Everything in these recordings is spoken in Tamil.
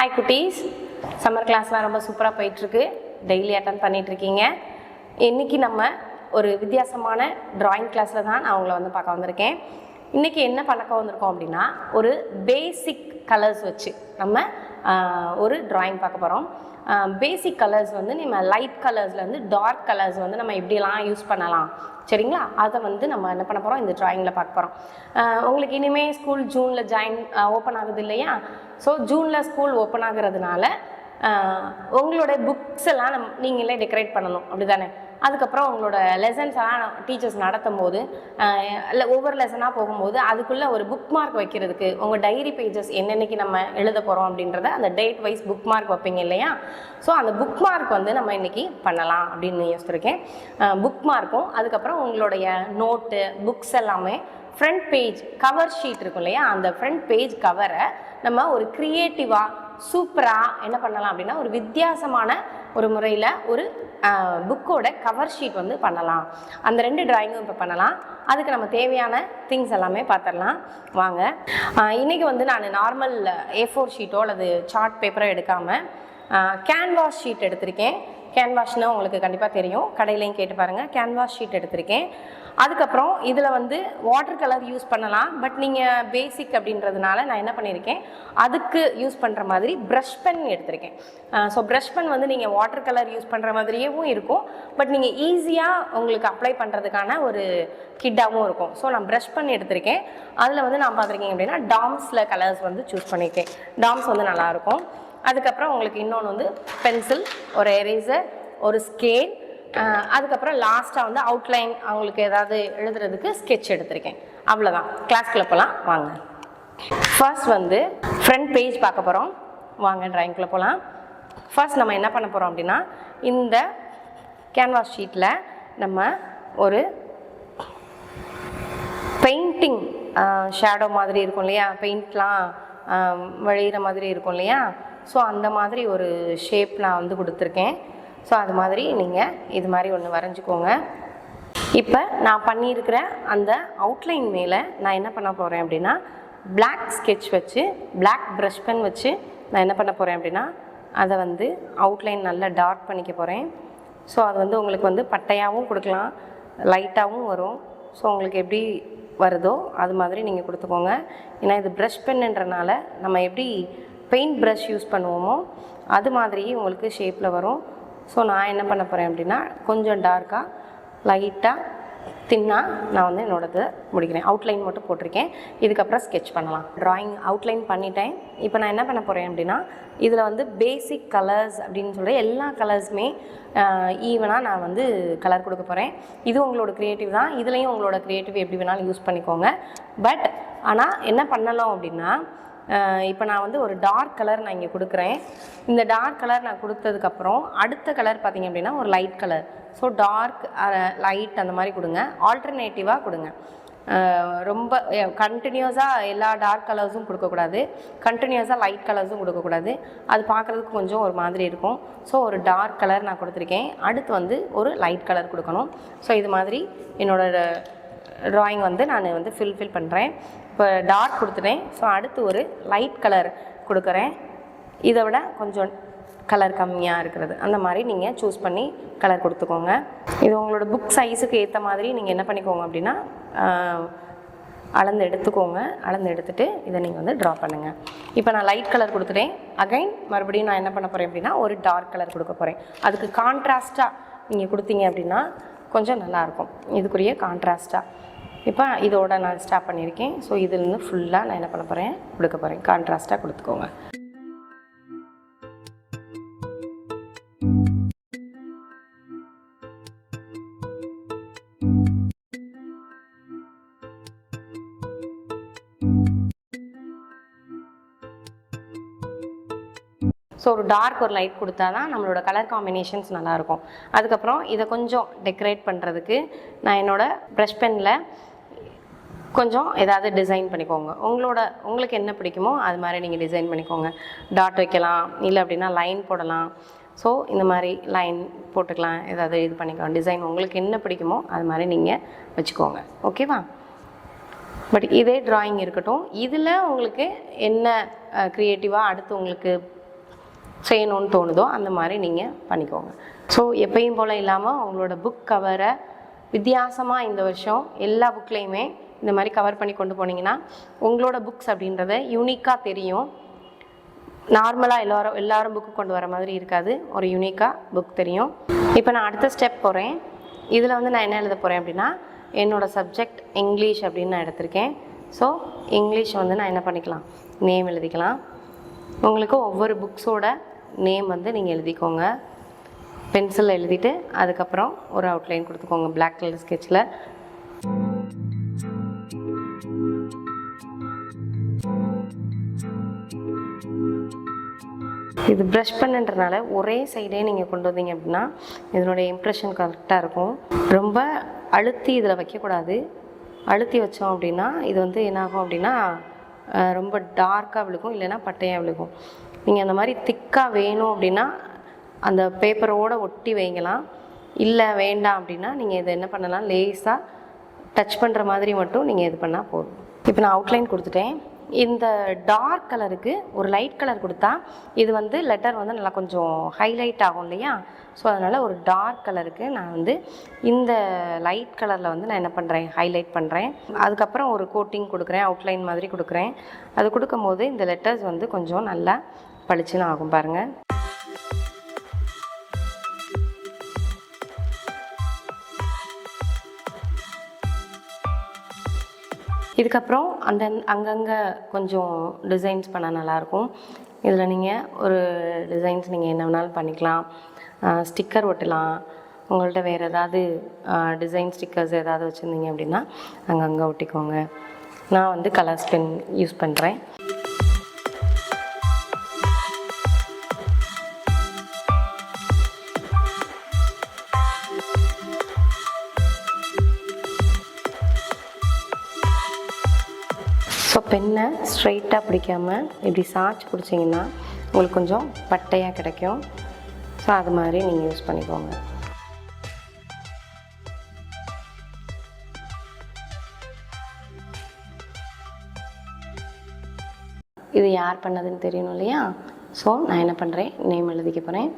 ஹாய் குட்டீஸ், சம்மர் கிளாஸ்லாம் ரொம்ப சூப்பராக போயிட்டுருக்கு. டெய்லி அட்டன் பண்ணிகிட்ருக்கீங்க. இன்றைக்கி நம்ம ஒரு வித்தியாசமான ட்ராயிங் கிளாஸில் தான் நான் உங்களை வந்து பார்க்க வந்திருக்கேன். இன்றைக்கி என்ன பண்ணக்க வந்திருக்கோம் அப்படின்னா, ஒரு பேசிக் கலர்ஸ் வச்சு நம்ம ஒரு ட்ராயிங் பார்க்க போகிறோம். பேசிக் கலர்ஸ் வந்து நம்ம லைட் கலர்ஸ்லேருந்து டார்க் கலர்ஸ் வந்து நம்ம எப்படியெல்லாம் யூஸ் பண்ணலாம், சரிங்களா? அதை வந்து நம்ம என்ன பண்ண போகிறோம், இந்த ட்ராயிங்கில் பார்க்க போகிறோம். உங்களுக்கு இனிமேல் ஸ்கூல் ஜூனில் ஓப்பன் ஆகுது இல்லையா? ஸோ ஜூனில் ஸ்கூல் ஓப்பன் ஆகுறதுனால உங்களோட புக்ஸ் எல்லாம் நீங்களே டெக்கரேட் பண்ணணும், அப்படி தானே? அதுக்கப்புறம் உங்களோட லெசன்ஸ் எல்லாம் டீச்சர்ஸ் நடத்தும் போது இல்லை ஒவ்வொரு லெசனாக போகும்போது அதுக்குள்ளே ஒரு புக் மார்க் வைக்கிறதுக்கு உங்கள் டைரி பேஜஸ் என்னென்னைக்கு நம்ம எழுத போகிறோம் அப்படின்றத அந்த டேட் வைஸ் புக் மார்க் வைப்பீங்க இல்லையா? ஸோ அந்த புக் மார்க் வந்து நம்ம இன்றைக்கி பண்ணலாம் அப்படின்னு யோசிச்சிருக்கேன். புக் மார்க்கும் அதுக்கப்புறம் உங்களுடைய நோட்டு புக்ஸ் எல்லாமே ஃப்ரண்ட் பேஜ் கவர் ஷீட் இருக்கும் இல்லையா? அந்த ஃப்ரண்ட் பேஜ் கவரை நம்ம ஒரு க்ரியேட்டிவாக சூப்பராக என்ன பண்ணலாம் அப்படின்னா, ஒரு வித்தியாசமான ஒரு முறையில் ஒரு புக்கோட கவர் ஷீட் வந்து பண்ணலாம். அந்த 2 ட்ராயிங்கும் இப்போ பண்ணலாம். அதுக்கு நம்ம தேவையான திங்ஸ் எல்லாமே பார்த்துடலாம் வாங்க. இன்றைக்கி வந்து நான் நார்மல் A4 ஷீட்டோ அல்லது சார்ட் பேப்பரோ எடுக்காமல் கேன்வாஸ் ஷீட் எடுத்திருக்கேன். கேன்வாஸ்னால் உங்களுக்கு கண்டிப்பாக தெரியும், கடையிலையும் கேட்டு பாருங்கள். கேன்வாஸ் ஷீட் எடுத்திருக்கேன். அதுக்கப்புறம் இதில் வந்து வாட்டர் கலர் யூஸ் பண்ணலாம். பட் நீங்கள் பேசிக் அப்படின்றதுனால நான் என்ன பண்ணியிருக்கேன், அதுக்கு யூஸ் பண்ணுற மாதிரி ப்ரஷ் பென் எடுத்திருக்கேன். ஸோ ப்ரஷ் பென் வந்து நீங்கள் வாட்டர் கலர் யூஸ் பண்ணுற மாதிரியேவும் இருக்கும், பட் நீங்கள் ஈஸியாக உங்களுக்கு அப்ளை பண்ணுறதுக்கான ஒரு கிட்டாகவும் இருக்கும். ஸோ நான் ப்ரஷ் பென் எடுத்திருக்கேன். அதில் வந்து நான் பார்த்துருக்கீங்க அப்படின்னா டாம்ஸில் கலர்ஸ் வந்து சூஸ் பண்ணியிருக்கேன். டாம்ஸ் வந்து நல்லாயிருக்கும். அதுக்கப்புறம் உங்களுக்கு இன்னொன்று வந்து பென்சில், ஒரு எரேசர், ஒரு ஸ்கேல், அதுக்கப்புறம் லாஸ்ட்டாக வந்து அவுட்லைன் அவங்களுக்கு ஏதாவது எழுதுறதுக்கு ஸ்கெட்ச் எடுத்திருக்கேன். அவ்வளோதான். கிளாஸ்க்குள்ளே போகலாம் வாங்க. ஃபர்ஸ்ட் வந்து ஃப்ரண்ட் பேஜ் பார்க்க போகிறோம். வாங்க ட்ராயிங்குள்ளே போகலாம். ஃபர்ஸ்ட் நம்ம என்ன பண்ண போகிறோம் அப்படின்னா, இந்த கேன்வாஸ் ஷீட்டில் நம்ம ஒரு பெயிண்டிங் ஷேடோ மாதிரி இருக்கும் இல்லையா? பெயிண்ட்லாம் வழிகிற மாதிரி இருக்கும் இல்லையா? ஸோ அந்த மாதிரி ஒரு ஷேப் நான் வந்து கொடுத்துருக்கேன். ஸோ அது மாதிரி நீங்கள் இது மாதிரி ஒன்று வரைஞ்சிக்கோங்க. இப்போ நான் பண்ணியிருக்கிற அந்த அவுட்லைன் மேலே நான் என்ன பண்ண போகிறேன் அப்படின்னா, பிளாக் ஸ்கெட்ச் வச்சு பிளாக் ப்ரஷ் பென் வச்சு நான் என்ன பண்ண போகிறேன் அப்படின்னா, அதை வந்து அவுட்லைன் நல்லா டார்க் பண்ணிக்க போகிறேன். ஸோ அது வந்து உங்களுக்கு வந்து பட்டையாகவும் கொடுக்கலாம், லைட்டாகவும் வரும். ஸோ உங்களுக்கு எப்படி வருதோ அது மாதிரி நீங்கள் கொடுத்துக்கோங்க. ஏன்னா இது ப்ரஷ் பென்ன்றனால நம்ம எப்படி பெயிண்ட் ப்ரஷ் யூஸ் பண்ணுவோமோ அது மாதிரியே உங்களுக்கு ஷேப்பில் வரும். ஸோ நான் என்ன பண்ண போகிறேன் அப்படின்னா, கொஞ்சம் டார்க்காக லைட்டாக தின்னாக நான் வந்து என்னோடது முடிக்கிறேன். அவுட்லைன் மட்டும் போட்டிருக்கேன். இதுக்கப்புறம் ஸ்கெட்ச் பண்ணலாம். ட்ராயிங் அவுட்லைன் பண்ணிட்டேன். இப்போ நான் என்ன பண்ண போகிறேன் அப்படின்னா, இதில் வந்து பேசிக் கலர்ஸ் அப்படின்னு சொல்கிற எல்லா கலர்ஸுமே ஈவனாக நான் வந்து கலர் கொடுக்க போகிறேன். இது உங்களோட க்ரியேட்டிவ் தான். இதுலேயும் உங்களோட க்ரியேட்டிவ் எப்படி வேணாலும் யூஸ் பண்ணிக்கோங்க. பட் ஆனால் என்ன பண்ணலாம் அப்படின்னா, இப்போ நான் வந்து ஒரு டார்க் கலர் நான் இங்கே கொடுக்குறேன். இந்த டார்க் கலர் நான் கொடுத்ததுக்கப்புறம் அடுத்த கலர் பார்த்திங்க அப்படின்னா ஒரு light colour. So dark light அந்த மாதிரி கொடுங்க. ஆல்டர்னேட்டிவாக கொடுங்க. ரொம்ப கண்டினியூஸாக எல்லா டார்க் கலர்ஸும் கொடுக்கக்கூடாது, கண்டினியூஸாக லைட் கலர்ஸும் கொடுக்கக்கூடாது. அது பார்க்குறதுக்கு கொஞ்சம் ஒரு மாதிரி இருக்கும். ஸோ ஒரு டார்க் கலர் நான் கொடுத்துருக்கேன். அடுத்து வந்து ஒரு லைட் கலர் கொடுக்கணும். ஸோ இது மாதிரி என்னோடய ட்ராயிங் வந்து நான் வந்து ஃபில் பண்ணுறேன். இப்போ டார்க் கொடுத்துட்டேன். ஸோ அடுத்து ஒரு லைட் கலர் கொடுக்குறேன். இதை விட கொஞ்சம் கலர் கம்மியாக இருக்கிறது அந்த மாதிரி நீங்கள் சூஸ் பண்ணி கலர் கொடுத்துக்கோங்க. இது உங்களோட புக் சைஸுக்கு ஏற்ற மாதிரி நீங்கள் என்ன பண்ணிக்கோங்க அப்படின்னா, அளந்து எடுத்துக்கோங்க. அளந்து எடுத்துகிட்டு இதை நீங்கள் வந்து ட்ரா பண்ணுங்கள். இப்போ நான் லைட் கலர் கொடுத்துட்டேன். அகைன் மறுபடியும் நான் என்ன பண்ண போகிறேன் அப்படின்னா, ஒரு டார்க் கலர் கொடுக்க போகிறேன். அதுக்கு கான்ட்ராஸ்ட்டாக நீங்கள் கொடுத்தீங்க அப்படின்னா கொஞ்சம் நல்லாயிருக்கும். இதுக்குரிய கான்ட்ராஸ்ட்டாக இப்போ இதோட நான் ஸ்டாப் பண்ணியிருக்கேன். ஸோ இதிலேருந்து ஃபுல்லாக நான் என்ன பண்ண போகிறேன், கொடுக்க போகிறேன். கான்ட்ராஸ்ட்டாக கொடுத்துக்கோங்க. ஸோ ஒரு டார்க் ஒரு லைட் கொடுத்தா தான் நம்மளோட கலர் காம்பினேஷன்ஸ் நல்லாயிருக்கும். அதுக்கப்புறம் இதை கொஞ்சம் டெக்கரேட் பண்ணுறதுக்கு நான் என்னோடய ப்ரஷ் பெனில் கொஞ்சம் ஏதாவது டிசைன் பண்ணிக்கோங்க. உங்களுக்கு என்ன பிடிக்குமோ அது மாதிரி நீங்கள் டிசைன் பண்ணிக்கோங்க. டாட் வைக்கலாம், இல்லை அப்படின்னா லைன் போடலாம். ஸோ இந்த மாதிரி லைன் போட்டுக்கலாம், ஏதாவது இது பண்ணிக்கலாம். டிசைன் உங்களுக்கு என்ன பிடிக்குமோ அது மாதிரி நீங்கள் வச்சுக்கோங்க. ஓகேவா? பட் இதே ட்ராயிங் இருக்கட்டும். இதில் உங்களுக்கு என்ன க்ரியேட்டிவாக அடுத்து உங்களுக்கு செய்யணும்னு தோணுதோ அந்த மாதிரி நீங்கள் பண்ணிக்கோங்க. ஸோ எப்பயும் போல் இல்லாமல் உங்களோட புக் கவரை வித்தியாசமாக இந்த வருஷம் எல்லா புக்லேயுமே இந்த மாதிரி கவர் பண்ணி கொண்டு போனீங்கன்னா உங்களோட புக்ஸ் அப்படின்றத யூனிக்காக தெரியும். நார்மலாக எல்லாரும் புக்கு கொண்டு வர மாதிரி இருக்காது, ஒரு யூனிக்காக புக் தெரியும். இப்போ நான் அடுத்த ஸ்டெப் போகிறேன். இதில் வந்து நான் என்ன எழுத போகிறேன் அப்படின்னா என்னோடய சப்ஜெக்ட் இங்கிலீஷ் அப்படின்னு நான் எடுத்திருக்கேன். ஸோ இங்கிலீஷ் வந்து நான் என்ன பண்ணிக்கலாம், நேம் எழுதிக்கலாம். உங்களுக்கு ஒவ்வொரு புக்ஸோட நேம் வந்து நீங்கள் எழுதிக்கோங்க. பென்சிலில் எழுதிட்டு அதுக்கப்புறம் ஒரு அவுட்லைன் கொடுத்துக்கோங்க பிளாக் கலர் ஸ்கெட்சில். இது ப்ரஷ் பண்ணுன்றனால ஒரே சைடே நீங்கள் கொண்டு வந்தீங்க அப்படின்னா இதனுடைய இம்ப்ரெஷன் கரெக்டாக இருக்கும். ரொம்ப அழுத்தி இதில் வைக்கக்கூடாது. அழுத்தி வச்சோம் அப்படின்னா இது வந்து என்னாகும் அப்படின்னா ரொம்ப டார்க்காக விழுகும், இல்லைன்னா பட்டையாக விழுகும். நீங்கள் அந்த மாதிரி திக்காக வேணும் அப்படின்னா அந்த பேப்பரோடு ஒட்டி வைங்கலாம். இல்லை வேண்டாம் அப்படின்னா நீங்கள் இதை என்ன பண்ணலாம், லேஸாக டச் பண்ணுற மாதிரி மட்டும் நீங்கள் இது பண்ணால் போதும். இப்போ நான் அவுட்லைன் கொடுத்துட்டேன். இந்த டார்க் கலருக்கு ஒரு லைட் கலர் கொடுத்தா இது வந்து லெட்டர் வந்து நல்லா கொஞ்சம் ஹைலைட் ஆகும் இல்லையா? ஸோ அதனால் ஒரு டார்க் கலருக்கு நான் வந்து இந்த லைட் கலரில் வந்து நான் என்ன பண்ணுறேன், ஹைலைட் பண்ணுறேன். அதுக்கப்புறம் ஒரு கோட்டிங் கொடுக்குறேன், அவுட்லைன் மாதிரி கொடுக்குறேன். அது கொடுக்கும்போது இந்த லெட்டர்ஸ் வந்து கொஞ்சம் நல்லா பளிச்சுன்னு ஆகும் பாருங்கள். இதுக்கப்புறம் அங்கங்கே கொஞ்சம் டிசைன்ஸ் பண்ணால் நல்லாயிருக்கும். இதில் நீங்கள் ஒரு டிசைன்ஸ் நீங்கள் என்ன வேணாலும் பண்ணிக்கலாம். ஸ்டிக்கர் ஒட்டலாம். உங்கள்கிட்ட வேறு ஏதாவது டிசைன் ஸ்டிக்கர்ஸ் ஏதாவது வச்சுருந்தீங்க அப்படின்னா அங்கங்கே ஒட்டிக்கோங்க. நான் வந்து கலர்ஸ் பென் யூஸ் பண்ணுறேன். ஸோ பென்னை ஸ்ட்ரைட்டாக பிடிக்காமல் இப்படி சாய்ச்சி பிடிச்சிங்கன்னா உங்களுக்கு கொஞ்சம் பட்டையாக கிடைக்கும். ஸோ அது மாதிரி நீங்கள் யூஸ் பண்ணிக்கோங்க. இது யார் பண்ணதுன்னு தெரியணும் இல்லையா? ஸோ நான் என்ன பண்ணுறேன், நேம் எழுதிக்க போகிறேன்.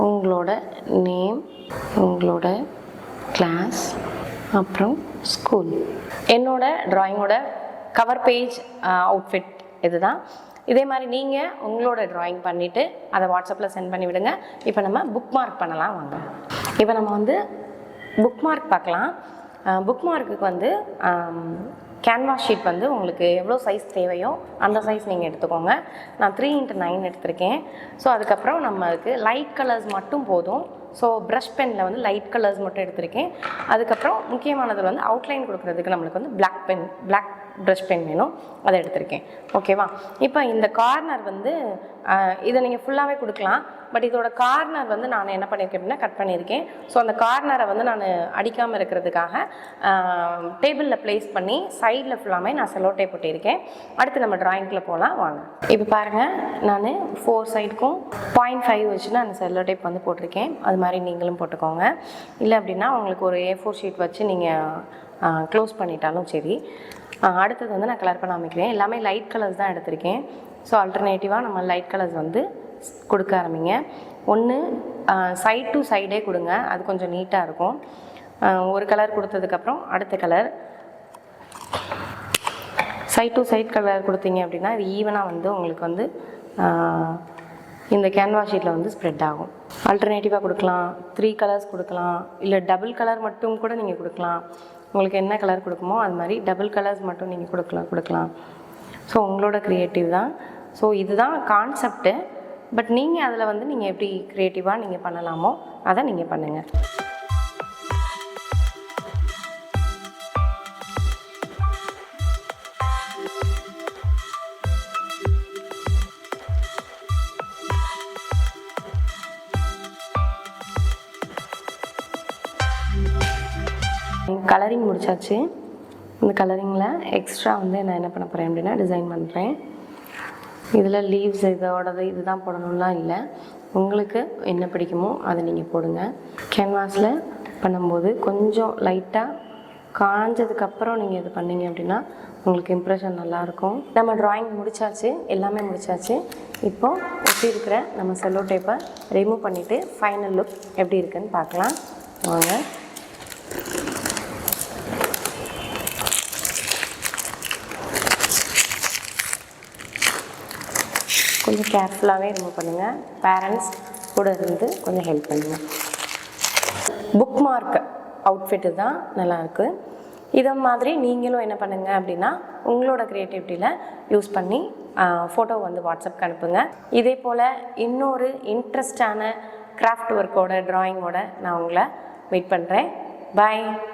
உங்களோட நேம், உங்களோட கிளாஸ், அப்புறம் ஸ்கூல். என்னோட ட்ராயிங்கோட கவர் பேஜ் அவுட்ஃபிட் இதுதான். இதே மாதிரி நீங்கள் உங்களோட ட்ராயிங் பண்ணிவிட்டு அதை வாட்ஸ்அப்பில் சென்ட் பண்ணி விடுங்க. இப்போ நம்ம புக் மார்க் பண்ணலாம் வாங்க. இப்போ நம்ம வந்து புக் மார்க் பார்க்கலாம். புக் மார்க்குக்கு வந்து கேன்வாஸ் ஷீட் வந்து உங்களுக்கு எவ்வளோ சைஸ் தேவையோ அந்த சைஸ் நீங்கள் எடுத்துக்கோங்க. நான் 3x9 எடுத்திருக்கேன். ஸோ அதுக்கப்புறம் நம்மளுக்கு லைட் கலர்ஸ் மட்டும் போதும். ஸோ ப்ரஷ் பெனில் வந்து லைட் கலர்ஸ் மட்டும் எடுத்திருக்கேன். அதுக்கப்புறம் முக்கியமானதில் வந்து அவுட்லைன் கொடுக்குறதுக்கு நம்மளுக்கு வந்து பிளாக் ப்ரஷ் பென் வேணும், அதை எடுத்திருக்கேன். ஓகேவா? இப்போ இந்த கார்னர் வந்து இதை நீங்கள் ஃபுல்லாகவே கொடுக்கலாம். பட் இதோட கார்னர் வந்து நான் என்ன பண்ணியிருக்கேன் அப்படின்னா கட் பண்ணியிருக்கேன். ஸோ அந்த கார்னரை வந்து நான் அடிக்காமல் இருக்கிறதுக்காக டேபிளில் ப்ளேஸ் பண்ணி சைடில் ஃபுல்லாமே நான் செல்லோ டேப் போட்டிருக்கேன். அடுத்து நம்ம ட்ராயிங்கில் போகலாம் வாங்க. இப்போ பாருங்கள், நான் 4 சைடுக்கும் 0.5 வச்சு நான் செல்லோ டேப் வந்து போட்டிருக்கேன். அது மாதிரி நீங்களும் போட்டுக்கோங்க. இல்லை அப்படின்னா உங்களுக்கு ஒரு A4 ஷீட் வச்சு நீங்கள் க்ளோஸ் பண்ணிட்டாலும் சரி. அடுத்தது வந்து நான் கலர் பண்ண ஆரம்பிக்கிறேன். எல்லாமே லைட் கலர்ஸ் தான் எடுத்திருக்கேன். ஸோ ஆல்டர்னேட்டிவாக நம்ம லைட் கலர்ஸ் வந்து கொடுக்க ஆரம்பிங்க. ஒன்று சைட் டு சைடே கொடுங்க, அது கொஞ்சம் நீட்டாக இருக்கும். ஒரு கலர் கொடுத்ததுக்கப்புறம் அடுத்த colour side to side colour கொடுத்தீங்க அப்படின்னா இது ஈவனாக வந்து உங்களுக்கு வந்து இந்த கேன்வாஸ் ஷீட்டில் வந்து ஸ்ப்ரெட் ஆகும். ஆல்டர்னேட்டிவாக கொடுக்கலாம், 3 கலர்ஸ் கொடுக்கலாம், இல்லை டபுள் கலர் மட்டும் கூட நீங்கள் கொடுக்கலாம். உங்களுக்கு என்ன கலர் கொடுக்குமோ அது மாதிரி டபுள் கலர்ஸ் மட்டும் நீங்கள் கொடுக்கலாம். ஸோ உங்களோட க்ரியேட்டிவ் தான். ஸோ இதுதான் கான்செப்ட்டு. பட் நீங்கள் அதில் வந்து நீங்கள் எப்படி க்ரியேட்டிவாக நீங்கள் பண்ணலாமோ அதை நீங்கள் பண்ணுங்கள். கலரிங் முடிச்சாச்சு. இந்த கலரிங்கில் எக்ஸ்ட்ரா வந்து நான் என்ன பண்ண போகிறேன் அப்படின்னா டிசைன் பண்ணுறேன். இதில் லீவ்ஸ் இதோடது இதுதான் போடணும்லாம் இல்லை, உங்களுக்கு என்ன பிடிக்குமோ அதை நீங்கள் போடுங்க. கேன்வாஸில் பண்ணும்போது கொஞ்சம் லைட்டாக காஞ்சதுக்கப்புறம் நீங்கள் இது பண்ணிங்க அப்படின்னா உங்களுக்கு இம்ப்ரெஷன் நல்லாயிருக்கும். நம்ம ட்ராயிங் முடிச்சாச்சு, எல்லாமே முடிச்சாச்சு. இப்போது ஒட்டி இருக்கிற நம்ம செல்லோ டேப்பை ரிமூவ் பண்ணிவிட்டு ஃபைனல் லுக் எப்படி இருக்குன்னு பார்க்கலாம் வாங்க. கொஞ்சம் கேர்ஃபுல்லாகவே ரிமூவ் பண்ணுங்கள். பேரண்ட்ஸ் கூட இருந்து கொஞ்சம் ஹெல்ப் பண்ணுங்கள். புக் மார்க் அவுட்ஃபிட்டு தான் நல்லாயிருக்கு. இதை மாதிரி நீங்களும் என்ன பண்ணுங்கள் அப்படின்னா உங்களோட க்ரியேட்டிவிட்டியில் யூஸ் பண்ணி ஃபோட்டோ வந்து வாட்ஸ்அப்க்கு அனுப்புங்க. இதே போல் இன்னொரு இன்ட்ரெஸ்டான கிராஃப்ட் ஒர்க்கோட ட்ராயிங்கோட நான் உங்களை மீட் பண்ணுறேன். பாய்.